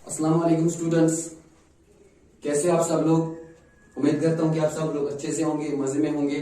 अस्सलाम वालेकुम स्टूडेंट्स, कैसे आप सब लोग। उम्मीद करता हूँ कि आप सब लोग अच्छे से होंगे, मजे में होंगे।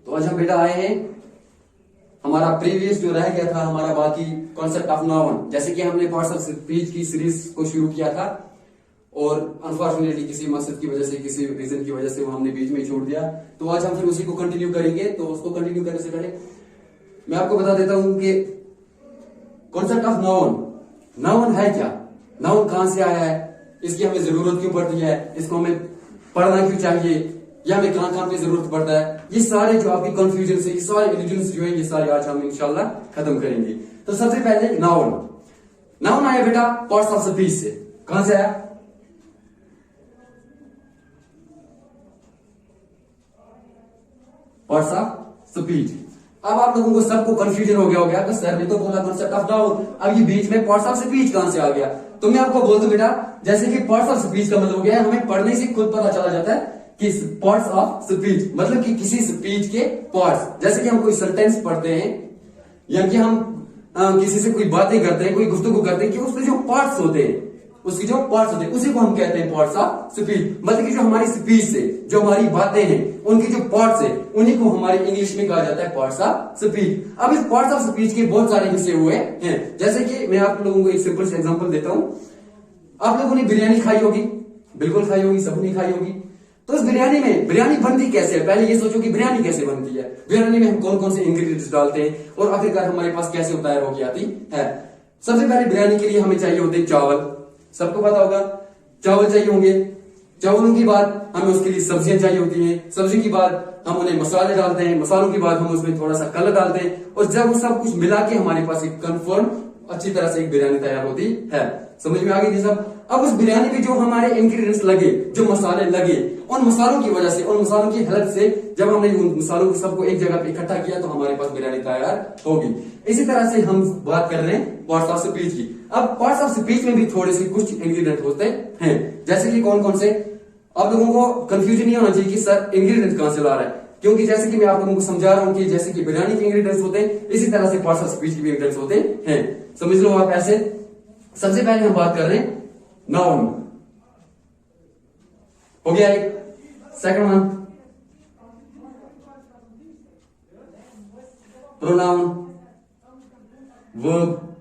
तो आज हम बेटा आए हैं, हमारा प्रीवियस जो रह गया था हमारा बाकी कॉन्सेप्ट ऑफ नाउन, जैसे कि हमने पार्ट्स ऑफ स्पीच की सीरीज को शुरू किया था और अनफॉर्चुनेटली किसी मकसद की वजह से, किसी रीजन की वजह से वो हमने बीच में छोड़ दिया। तो आज हम फिर उसी को कंटिन्यू करेंगे। तो उसको कंटिन्यू करने से पहले मैं आपको बता देता हूं कि कॉन्सेप्ट ऑफ नाउन, नाउन है क्या, नाउन कहां से आया है, इसकी हमें जरूरत क्यों पड़ती है, इसको हमें पढ़ना क्यों चाहिए, या हमें कहां कहां पे जरूरत पड़ता है। ये सारे जो आपकी कंफ्यूजन से, ये सारे इल्यूजन जो है, ये सारे आज हम इंशाल्लाह खत्म करेंगे। तो सबसे पहले नाउन, नाउन आया बेटा पार्ट्स ऑफ स्पीच से। कहां से आया? Parts of speech. अब आप लोगों को सबको कंफ्यूजन हो गया होगा कि सर ने तो बोला कॉन्सेप्ट ऑफ नाउन, अब ये बीच में पार्ट्स ऑफ स्पीच कहां से आ गया। तो मैं आपको बोल दूं बेटा, जैसे कि पार्ट्स ऑफ स्पीच का मतलब हो गया हमें पढ़ने से खुद पता चला जाता है कि पार्ट्स ऑफ स्पीच मतलब कि किसी स्पीच के पार्ट्स। जैसे कि हम कोई सेंटेंस पढ़ते हैं या कि हम किसी से कोई बातें करते हैं, कोई गुफ्तगू करते हैं, कि उसके जो पार्ट्स होते हैं, उसके जो पार्ट्स होते हैं उसी को हम कहते हैं पार्ट्स ऑफ स्पीच। मतलब कि जो हमारी स्पीच से जो हमारी बातें हैं, उनकी जो पार्ट्स है, उन्हीं को हमारी इंग्लिश में कहा जाता है पार्ट्स ऑफ स्पीच। अब इस पार्ट्स ऑफ स्पीच के बहुत सारे हिस्से हुए हैं। जैसे कि मैं आप लोगों को एक सिंपल से एग्जांपल देता हूं। आप लोगों ने बिरयानी खाई होगी, बिल्कुल खाई होगी, सबने खाई होगी। तो इस बिरयानी में बिरयानी बनती कैसे है, पहले ये सोचो कि बिरयानी कैसे बनती है, बिरयानी में हम कौन कौन से इंग्रेडिएंट्स डालते हैं और आखिरकार हमारे पास कैसे तैयार होकर आती है। सबसे पहले बिरयानी के लिए हमें चाहिए होते हैं चावल, सबको पता होगा चावल चाहिए होंगे। चावलों की बाद हमें उसके लिए सब्जियां चाहिए होती हैं, सब्जी की बाद हम उन्हें मसाले डालते हैं, मसालों की बाद हम उसमें थोड़ा सा कलर डालते हैं, और जब वो सब कुछ मिला के हमारे पास एक कंफर्म अच्छी तरह से एक बिरयानी तैयार होती है। समझ में आ गई थी सब। अब उस बिरयानी में जो हमारे इंग्रेडिएंट्स लगे, जो मसाले लगे, उन मसालों की वजह से, उन मसालों की हेल्प से जब हमने उन मसालों को सबको एक जगह पे इकट्ठा किया तो हमारे पास बिरयानी तैयार होगी। इसी तरह से हम बात कर रहे हैं पार्ट्स ऑफ स्पीच की। अब पार्ट्स ऑफ स्पीच में भी थोड़े से कुछ इंग्रेडिएंट होते हैं, जैसे कि कौन कौन से। आप लोगों को कंफ्यूजन नहीं होना चाहिए कि सर इंग्रेडिएंट कहां से ला रहा है, क्योंकि जैसे कि मैं आप लोगों को समझा रहा हूं कि जैसे कि बिरयानी के इंग्रेडिएंट्स होते हैं, इसी तरह से पार्ट्स ऑफ स्पीच के भी इंग्रेडिएंट्स होते हैं। समझ लो आप ऐसे। सबसे पहले हम बात कर रहे हैं नाउन, हो गया एक। Second one pronoun, verb,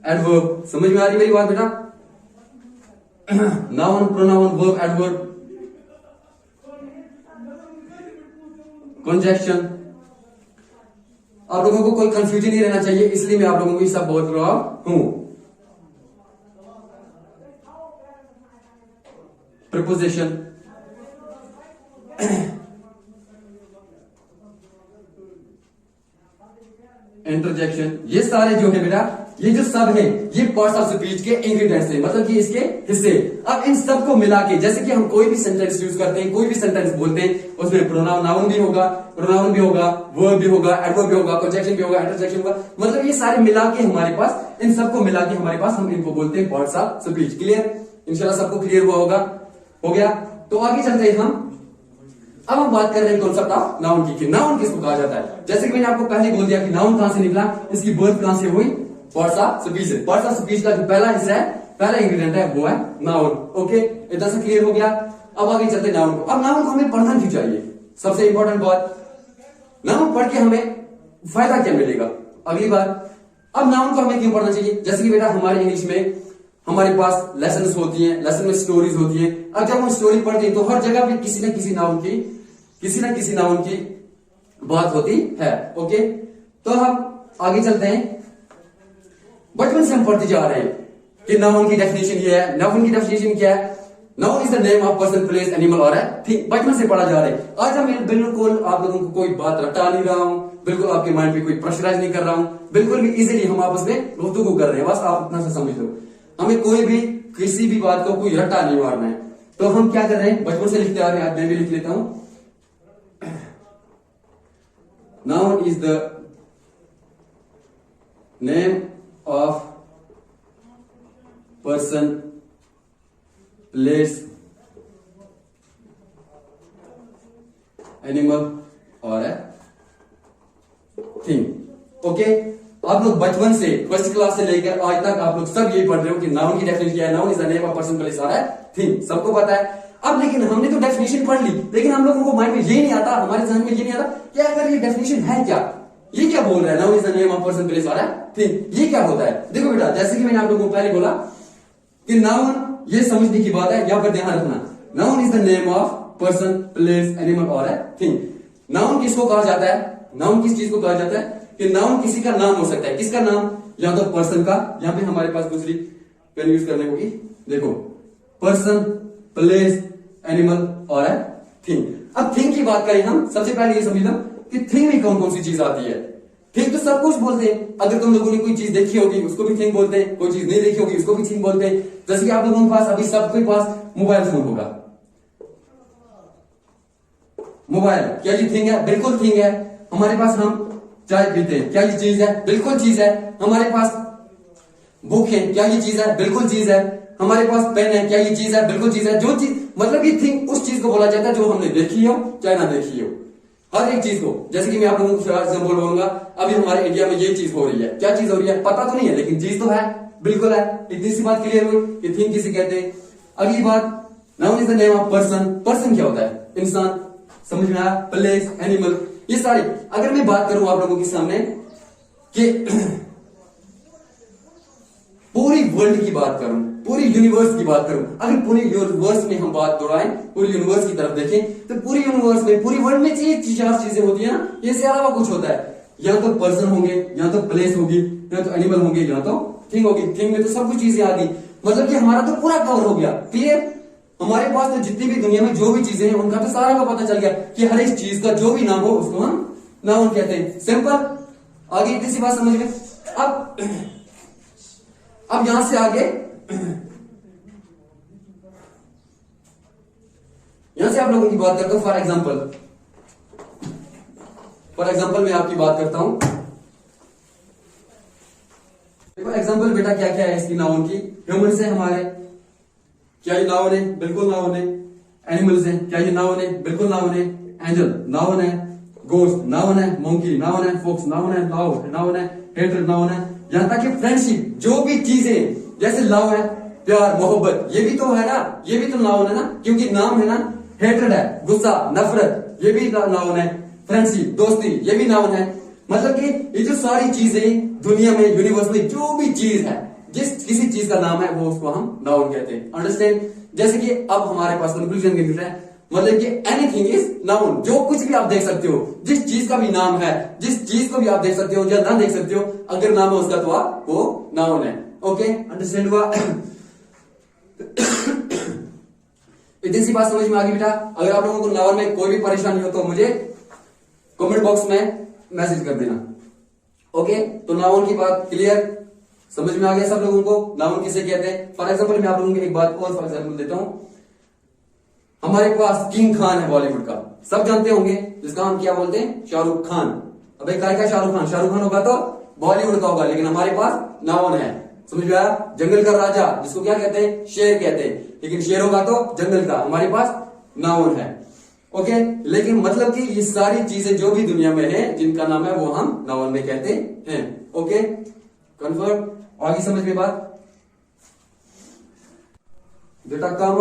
adverb. समझ में आ रही मेरी बात बेटा? Noun, pronoun, verb, adverb, conjunction. आप लोगों को कोई कंफ्यूजन नहीं रहना चाहिए, इसलिए मैं आप लोगों को ये सब बोल रहा हूं। प्रीपोजिशन, इंटरजेक्शन, ये सारे जो है बेटा, ये जो सब है, ये पार्ट्स ऑफ स्पीच के इंग्रेडिएंट्स हैं, मतलब कि इसके हिस्से। अब इन सब को मिला के, जैसे कि हम कोई भी सेंटेंस यूज करते हैं, कोई भी सेंटेंस बोलते हैं, उसमें प्रोनाउन, नाउन भी होगा, प्रोनाउन भी होगा, वर्ब भी होगा, एडवर्ब भी होगा, कंजक्शन भी होगा, इंटरजेक्शन होगा। मतलब ये सारे मिला के हमारे पास, इन सबको मिला के हमारे पास, हम इनको बोलते हैं पार्ट्स ऑफ स्पीच। क्लियर? इंशाल्लाह सबको क्लियर हुआ होगा। हो गया? तो आगे चलते हैं हम। अब हम बात कर रहे हैं कॉन्सेप्ट ऑफ नाउन की, कि नाउन किसको कहा जाता है। जैसे कि मैंने आपको पहले बोल दिया कि नाउन कहां से निकला, इसकी बर्थ कहां से हुई, पार्ट्स ऑफ स्पीच से। पार्ट्स ऑफ स्पीच का जो पहला हिस्सा है, पहला इंग्रेडिएंट है, वो है नाउन। ओके, इतना से क्लियर हो गया। अब आगे चलते हैं नाउन को। अब नाउन को हमें पढ़ना क्यों चाहिए, सबसे इंपॉर्टेंट बात, नाउन पढ़ के हमें फायदा क्या मिलेगा। अगली बात, अब नाउन को हमें क्यों पढ़ना चाहिए। जैसे कि बेटा हमारे इंग्लिश में हमारे पास लेसन्स होती हैं, लेसन में स्टोरीज होती हैं। अब जब हम स्टोरी पढ़ते हैं तो हर जगह पे किसी न किसी नाउन की बात होती है। ओके, तो हम आगे चलते हैं। बचपन से हम पढ़ते जा रहे हैं कि नाउन की डेफिनेशन ये है। नाउन की डेफिनेशन क्या है? Noun is the name of person, place, animal और थिंग। बचपन से पढ़ा जा रहा है। आज हम बिल्कुल आप लोगों को कोई बात रटा नहीं रहा हूं, बिल्कुल आपके माइंड पे कोई प्रेशराइज नहीं कर रहा हूं, बिल्कुल भी इजीली हम आपस में गुफ्तगू कर रहे हैं। बस आप इतना सा समझ लो, हमें कोई भी किसी भी बात को कोई रट्टा नहीं मारना है। तो हम क्या कर रहे हैं, बचपन से लिखते आ रहे हैं, आज मैं भी लिख लेता हूं। Noun is the name of person, place, animal और थिंग। ओके, आप लोग बचपन से फर्स्ट क्लास से लेकर आज तक आप लोग सब यही पढ़ रहे हो कि नाउन की डेफिनेशन क्या है। Noun is the name of person, place और थिंग, सबको पता है। अब लेकिन हमने तो डेफिनेशन पढ़ ली, लेकिन हम लोगों को माइंड में ये नहीं आता, हमारे जहन में ये नहीं आता कि अगर ये डेफिनेशन है क्या, ये क्या बोल रहा है, noun is the name of person, place और थिंग, ये क्या होता है। देखो बेटा, जैसे कि मैंने आप लोगों को पहले बोला कि नाउन ये समझने की बात है, यहां पर ध्यान रखना, noun is the name of person, place, animal और थिंग। नाउन किसको कहा जाता है, नाउन किस चीज को कहा जाता है कि नाउन किसी का नाम हो सकता है। किसका नाम, या तो पर्सन का, यहां पे हमारे पास दूसरी पेन यूज करने होगी, देखो पर्सन, प्लेस, एनिमल और थिंग। अब थिंग की बात करें हम, सबसे पहले ये समझ लो कि थिंग में कौन कौन सी चीज आती है। थिंग तो सब कुछ बोलते हैं, अगर तुम लोगों ने कोई चीज देखी होगी उसको भी थिंग बोलते हैं, कोई चीज नहीं देखी होगी उसको भी थिंग बोलते हैं। जैसे कि आप लोगों के पास अभी सबके पास मोबाइल फोन होगा, मोबाइल क्या ये थिंग है, बिल्कुल थिंग है। हमारे पास हम चाय पीते हैं, क्या ये चीज है, बिल्कुल चीज है। हमारे पास बुक है, क्या ये चीज है, बिल्कुल चीज है। हमारे पास पेन है, क्या ये चीज है, बिल्कुल चीज है। जो चीज मतलब ये थिंग उस चीज को बोला जाता है जो हमने देखी हो चाहे ना देखी हो, हर एक चीज को। जैसे कि मैं आप लोगों को एग्जांपल बोलूंगा, अभी हमारे इंडिया में ये चीज हो रही है, क्या चीज हो रही है पता तो नहीं है, लेकिन चीज तो है, बिल्कुल है। इतनी सी बात क्लियर हुई कि थिंग किसे कहते हैं। अगली बात, noun is the name of person. Person क्या होता है, इंसान, समझ में आया। प्लेस, एनिमल, ये सारे। अगर मैं बात करूं आप लोगों के सामने कि पूरी वर्ल्ड की बात करूं, पूरी यूनिवर्स की बात करूं, अगर पूरी यूनिवर्स में हम बात दोहराएं, पूरी यूनिवर्स की तरफ देखें, तो पूरी यूनिवर्स में, पूरी वर्ल्ड में चार चीजें होती है ना, इससे अलावा कुछ होता है। या तो पर्सन होंगे, या तो प्लेस होगी, या तो एनिमल होंगे, या तो थिंग होगी। थिंग में तो सब कुछ चीजें आ गई, मतलब कि हमारा तो पूरा कवर हो गया। क्लियर, हमारे पास तो जितनी भी दुनिया में जो भी चीजें हैं उनका तो सारा का पता चल गया कि हर एक चीज का जो भी नाम हो उसको हम नाउन कहते हैं। सिंपल, आगे इतनी सी बात समझ में। अब यहां से आगे, यहां से आप लोगों की बात करता हूं। फॉर एग्जाम्पल मैं आपकी बात करता हूं। देखो एग्जाम्पल बेटा क्या क्या है इसकी नाउन की। ह्यूमन है हमारे, क्या ये नाउन है, बिल्कुल नाउन है। एनिमल्स है, क्या ये नाउन है, बिल्कुल नाउन है। एंजल नाउन है, गोस्ट नाउन है, मंकी नाउन है, फॉक्स नाउन है, लव नाउन है, हेटर नाउन है। यहां तक कि फ्रेंडशिप, जो भी चीजें, जैसे लव है, प्यार, मोहब्बत, ये भी तो है ना, ये भी तो नाउन है ना, क्योंकि नाम है ना। हेटरेड है, गुस्सा, नफरत, ये भी नाउन है। फ्रेंडशिप, दोस्ती, ये भी नाउन है। मतलब कि ये जो सारी चीजें दुनिया में, यूनिवर्स में जो भी चीज है, जिस किसी चीज का नाम है वो उसको हम नाउन कहते हैं। अंडरस्टैंड। जैसे कि अब हमारे पास कंक्लूजन निकल रहा है, मतलब कि एनीथिंग इज नाउन। जो कुछ भी आप देख सकते हो, जिस चीज का भी नाम है, जिस चीज को भी आप देख सकते हो या ना देख सकते हो, अगर नाम है उसका तो आप वो नाउन है। ओके, अंडरस्टैंड हुआ। इतनी सी बात समझ में आ गई बेटा। अगर आप लोगों को नाउन में कोई भी परेशानी हो तो मुझे कमेंट बॉक्स में मैसेज कर देना। ओके, तो नाउन की बात क्लियर, समझ में आ गया सब लोगों को नाउन किसे कहते हैं। फॉर एग्जाम्पल मैं आप लोगों को एक बात और फॉर एग्जाम्पल देता हूं। हमारे पास किंग खान है बॉलीवुड का, सब जानते होंगे, जिसका हम क्या बोलते हैं, शाहरुख खान। अब एक क्या शाहरुख खान, शाहरुख खान होगा तो बॉलीवुड का होगा, लेकिन हमारे पास नाउन है। समझ में आया। जंगल का राजा, जिसको क्या कहते हैं, शेर कहते हैं, लेकिन शेर होगा तो जंगल का, हमारे पास नाउन है। ओके, लेकिन मतलब कि ये सारी चीजें जो भी दुनिया में है जिनका नाम है वो हम नाउन में कहते हैं। ओके, कंफर्म, आगे समझ में बात बेटा। काम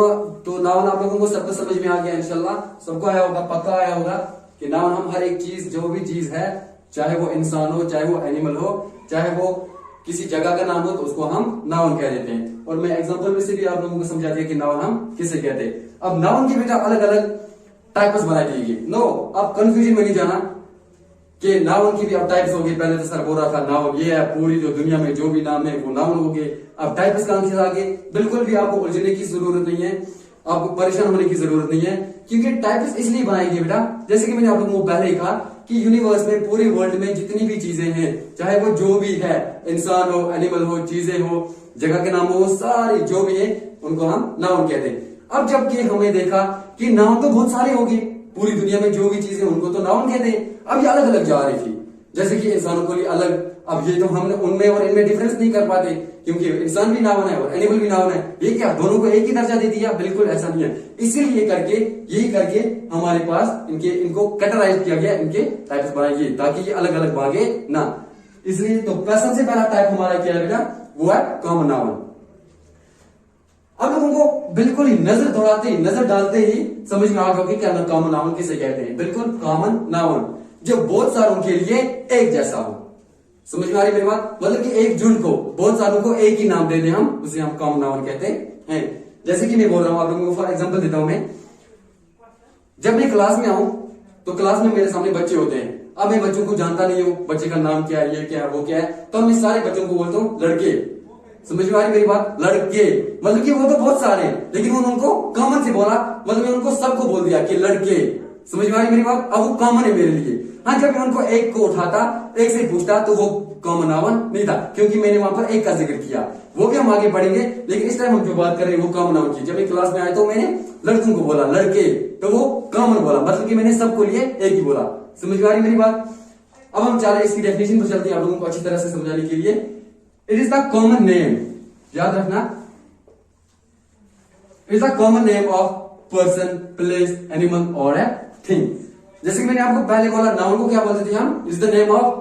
तो नाउन आप लोगों को सबको समझ में आ गया इंशाल्लाह, सबको आया होगा, पक्का आया होगा कि नाउन हम हर एक चीज, जो भी चीज है, चाहे वो इंसान हो, चाहे वो एनिमल हो, चाहे वो किसी जगह का नाम हो, तो उसको हम नाउन कह देते हैं। और मैं एग्जांपल में से भी आप लोगों को समझा दिया कि नाउन हम किसे कहते हैं। अब नाउन की बेटा अलग अलग टाइप्स बनाई जाएगी। नो, अब कंफ्यूजन में नहीं जाना कि नाउन की भी अब टाइप्स होगी। पहले तो सर बोल रहा था नाउन ये है, पूरी जो दुनिया में जो भी नाम है वो नाउन हो गए। अब टाइप्स का आंसर आगे, बिल्कुल भी आपको उलझने की जरूरत नहीं है, आपको परेशान होने की जरूरत नहीं है, क्योंकि टाइप्स इसलिए बनाई गई बेटा, जैसे कि मैंने आप लोगों को पहले ही कहा कि यूनिवर्स में, पूरी वर्ल्ड में जितनी भी चीजें हैं, चाहे वो जो भी है, इंसान हो, एनिमल हो, चीजें हो, जगह के नाम हो, सारी जो भी है उनको हम नाउन कहते हैं। अब जबकि हमने देखा कि नाउन तो बहुत सारे हो गए, पूरी दुनिया में जो भी चीजें उनको तो नाउन कहते हैं। अब ये अलग अलग जा रही थी, जैसे कि इंसानों को लिए अलग, अब ये तो हमने उनमें और इनमें डिफरेंस नहीं कर पाते, क्योंकि इंसान भी नाउन है और एनिमल भी नाउन है। ये क्या दोनों को एक ही दर्जा दे दिया? बिल्कुल ऐसा नहीं है। इसीलिए यही करके हमारे पास इनको कैटेगराइज किया गया, इनके टाइप्स बनाए गए ताकि ये अलग अलग भागे ना। इसलिए तो सबसे पहला टाइप हमारा क्या है बेटा? वो है कॉमन नाउन। अब लोगों को बिल्कुल ही नजर दौड़ाते ही, नजर डालते ही समझ में आ गया कि क्या कॉमन नाउन किसे कहते हैं। बिल्कुल कॉमन नाउन जो बहुत सारों के लिए एक जैसा हो। समझ में आ रही मेरी बात? मतलब कि एक झुंड को, बहुत सारों को एक ही नाम दे दें हम, उसे हम कॉमन नाउन कहते हैं। जैसे कि मैं बोल रहा हूं आप लोगों को, फॉर एग्जांपल देता हूं मैं। जब मैं क्लास में आऊं तो क्लास में मेरे सामने बच्चे होते हैं। अब मैं बच्चों को जानता नहीं हूं, बच्चे का नाम क्या है, ये क्या है, वो क्या है, तो मैं सारे बच्चों को बोलता हूं लड़के। समझ में आ रही मेरी बात? लड़के मतलब कि वो तो बहुत सारे हैं, लेकिन उनको कॉमन से बोला, मतलब मैं उनको सबको बोल दिया कि लड़के। समझ में आ रही मेरी बात? अब वो कॉमन है मेरे लिए। हाँ, जब मैं उनको एक को उठाता, एक से पूछता, तो वो कॉमन नाउन नहीं था, क्योंकि मैंने वहां पर एक का जिक्र किया। वो भी हम आगे पढ़ेंगे, लेकिन इस टाइम हम जो बात कर रहे हैं वो कॉमन नाउन की। जब मैं क्लास में आया तो मैंने लड़कों को बोला लड़के, तो वो कॉमन बोला, मतलब कि मैंने सबको लिए एक ही बोला। समझ में आ रही मेरी बात? अब हम चले इसकी डेफिनेशन पर चलते हैं आप लोगों को अच्छी तरह से समझाने के लिए। It is the common name, याद रखना, it is the common name of person, place, animal और ए थिंग। जैसे कि मैंने आपको पहले बोला, नाउन को क्या बोलते थे हम? Is the name of,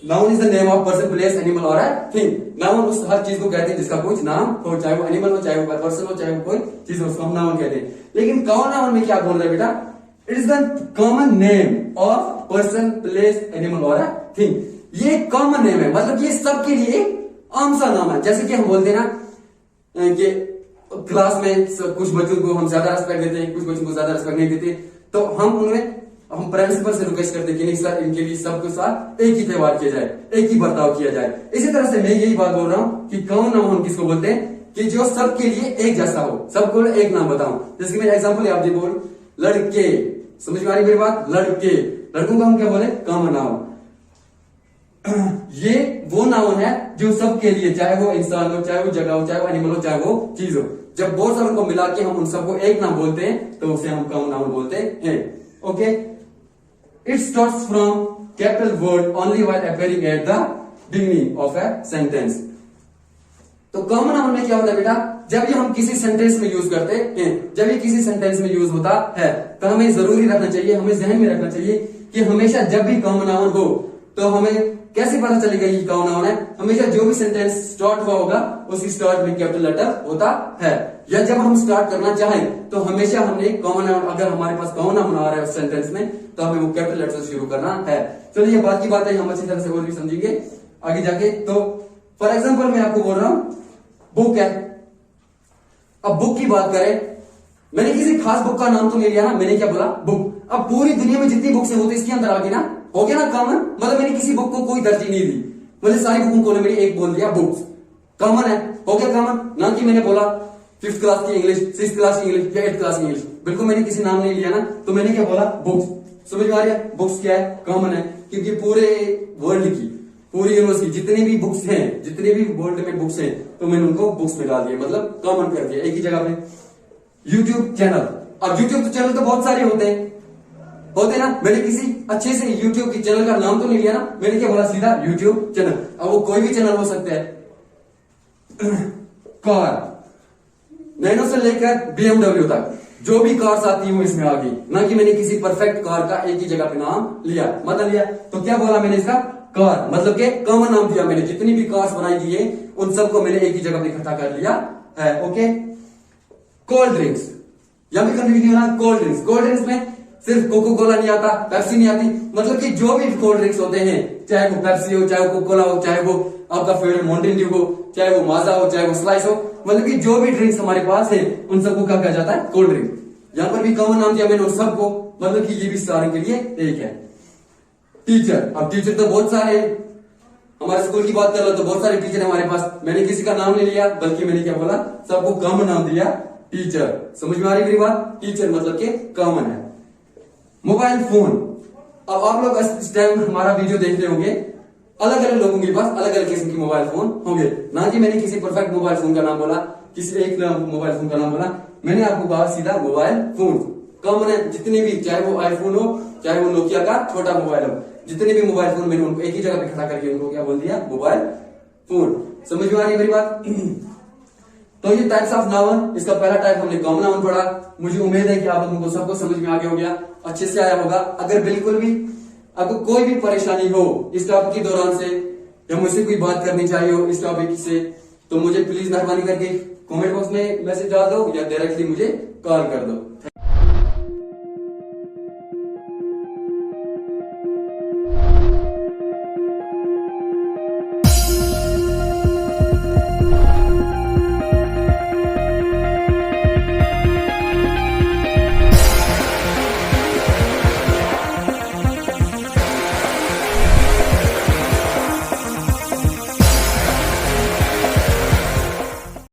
noun is the name of person, place, animal और ए थिंग। नाउन उस हर चीज को कहते हैं जिसका कुछ नाम हो, चाहे वो एनिमल हो, चाहे वो पर्सन हो, चाहे वो कोई चीज हो, उसको हम नाउन कहते हैं। लेकिन कॉमन नाउन में क्या बोल रहे हैं बेटा? It is the common name of person, place, animal और ए थिंग। ये कॉमन नेम है, मतलब ये सबके लिए आम सा नाम है। जैसे कि हम बोलते हैं ना कि क्लास में कुछ बच्चों को हम ज्यादा रिस्पेक्ट देते हैं, कुछ बच्चों को ज्यादा रिस्पेक्ट नहीं देते, तो हम प्रिंसिपल से रिक्वेस्ट करते हैं कि नहीं सर, इनके लिए सबके साथ एक ही व्यवहार किया जाए, एक ही बर्ताव किया जाए। इसी तरह से मैं यही बात बोल रहा हूं कि कॉमन नाउन हम किसको बोलते हैं? कि जो सबके लिए एक जैसा हो, सबको एक नाम बताऊं। जैसे कि मेरा एग्जाम्पल आप बोल लड़के। समझ में आ रही मेरी बात? लड़के, लड़कों को हम क्या बोले? Common noun. ये वो नाउन है जो सबके लिए, चाहे वो इंसान हो, चाहे वो जगह हो, चाहे वो एनिमल हो, चाहे वो चीज हो, जब बहुत सारों को मिला के हम उन सबको एक नाम बोलते हैं तो उसे हम कॉमन नाउन बोलते हैं। Okay, it starts from capital word only while appearing at the beginning of a sentence. तो कॉमन नाउन में क्या होता है बेटा? जब ये हम किसी सेंटेंस में यूज करते हैं, जब ये किसी सेंटेंस में यूज होता है, तो हमें जरूरी रखना चाहिए, हमें ध्यान में रखना चाहिए कि हमेशा जब भी कॉमन नाउन हो तो हमें कैसे पता चलेगा ये कॉमन नाउन है? हमेशा जो भी सेंटेंस स्टार्ट हुआ होगा उसकी स्टार्ट में कैपिटल लेटर होता है। या जब हम स्टार्ट करना चाहें तो हमेशा हमने कॉमन नाउन, अगर हमारे पास कॉमन नाउन आ रहा है उस सेंटेंस में, तो हमें वो कैपिटल लेटर से शुरू करना है। चलिए, ये बात की बात है, हम अच्छी तरह से और भी समझेंगे आगे जाके। तो फॉर एग्जाम्पल मैं आपको बोल रहा हूं बुक है। अब बुक की बात करें, मैंने किसी खास बुक का नाम तो नहीं लिया ना, मैंने क्या बोला? बुक। अब पूरी दुनिया में जितनी बुक्स है वो तो इसके अंदर आ गई ना, हो गया ना कॉमन। मतलब मैंने किसी बुक को कोई तरजीह नहीं दी, मतलब सारी बुकों को मैंने एक बोल दिया बुक्स, कॉमन है, हो गया कॉमन। ना कि मैंने बोला 5th क्लास की इंग्लिश, 6th क्लास की इंग्लिश या 8th क्लास की इंग्लिश, बिल्कुल मैंने किसी नाम नहीं लिया ना, तो मैंने क्या बोला? बुक्स। समझ में आ रहा है? बुक्स क्या है? कॉमन है, क्योंकि पूरे वर्ल्ड की, पूरी यूनिवर्स की जितनी भी बुक्स हैं, जितने भी वर्ल्ड में बुक्स हैं, तो मैंने उनको बुक्स में डाल दिया, मतलब कॉमन कर दिया एक ही जगह पे। यूट्यूब चैनल, अब यूट्यूब चैनल तो बहुत सारे होते हैं ना, मैंने किसी अच्छे से यूट्यूब की चैनल का नाम तो नहीं लिया ना, मैंने क्या बोला? सीधा यूट्यूब चैनल। अब वो कोई भी चैनल हो सकता है। कार, नैनो से लेकर BMW तक जो भी कार्स आती है वो इसमें आ गई, ना कि मैंने किसी परफेक्ट कार का एक ही जगह पे नाम लिया, मतलब लिया। तो क्या बोला मैंने? इसका कार, मतलब के कॉमन नाम दिया मैंने। जितनी भी कार्स बनाई गई है उन सबको मैंने एक ही जगह पे इकट्ठा कर लिया है। ओके, कोल्ड ड्रिंक्स, यहां भी कंफ्यूजन होना। कोल्ड ड्रिंक्स, कोल्ड ड्रिंक्स में सिर्फ कोको कोला नहीं आता, पेप्सी नहीं आती, मतलब कि जो भी कोल्ड ड्रिंक्स होते हैं, चाहे वो पेप्सी हो, चाहे वो कोको कोला हो, चाहे वो आपका फेवरेट माउंटेन ड्यू हो, चाहे वो माजा हो, चाहे वो स्लाइस हो, मतलब कि जो भी ड्रिंक्स हमारे पास है उन सबको क्या कहा जाता है? Cold drink. यहां पर भी कॉमन नाम दिया मैंने उन सबको, मतलब कि ये भी सारे के लिए एक है। टीचर, अब टीचर तो बहुत सारे, हमारे स्कूल की बात कर लो तो बहुत सारे टीचर हमारे पास, मैंने किसी का नाम नहीं लिया, बल्कि मैंने क्या बोला? सबको कॉमन नाम दिया, टीचर। समझ में आ रही मेरी बात? टीचर मतलब के कॉमन है। मोबाइल फोन, अब आप लोग इस टाइम हमारा वीडियो देख रहे होंगे, अलग अलग लोगों के पास अलग अलग किस्म के मोबाइल फोन होंगे, ना कि मैंने किसी परफेक्ट मोबाइल फोन का नाम बोला, किसी एक मोबाइल फोन का नाम बोला, मैंने आपको कहा सीधा मोबाइल फोन कॉमन है। जितने भी, चाहे वो आईफोन हो, चाहे वो नोकिया का छोटा मोबाइल हो। जितने भी मोबाइल फोन मैंने उनको एक ही जगह पे खड़ा करके उनको क्या बोल दिया, मोबाइल फोन। समझ में आ रही है मेरी बात? तो ये टाइप्स ऑफ नाउन, इसका पहला टाइप हमने कॉमन नाउन पढ़ा। मुझे उम्मीद है कि आप लोगों को सबको समझ में आ गया हो गया, अच्छे से आया होगा। अगर बिल्कुल भी आपको कोई भी परेशानी हो इस टॉपिक के दौरान से, या मुझसे कोई बात करनी चाहिए हो इस टॉपिक से, तो मुझे प्लीज मेहरबानी करके कमेंट बॉक्स में मैसेज डाल दो या डायरेक्टली मुझे कॉल कर दो।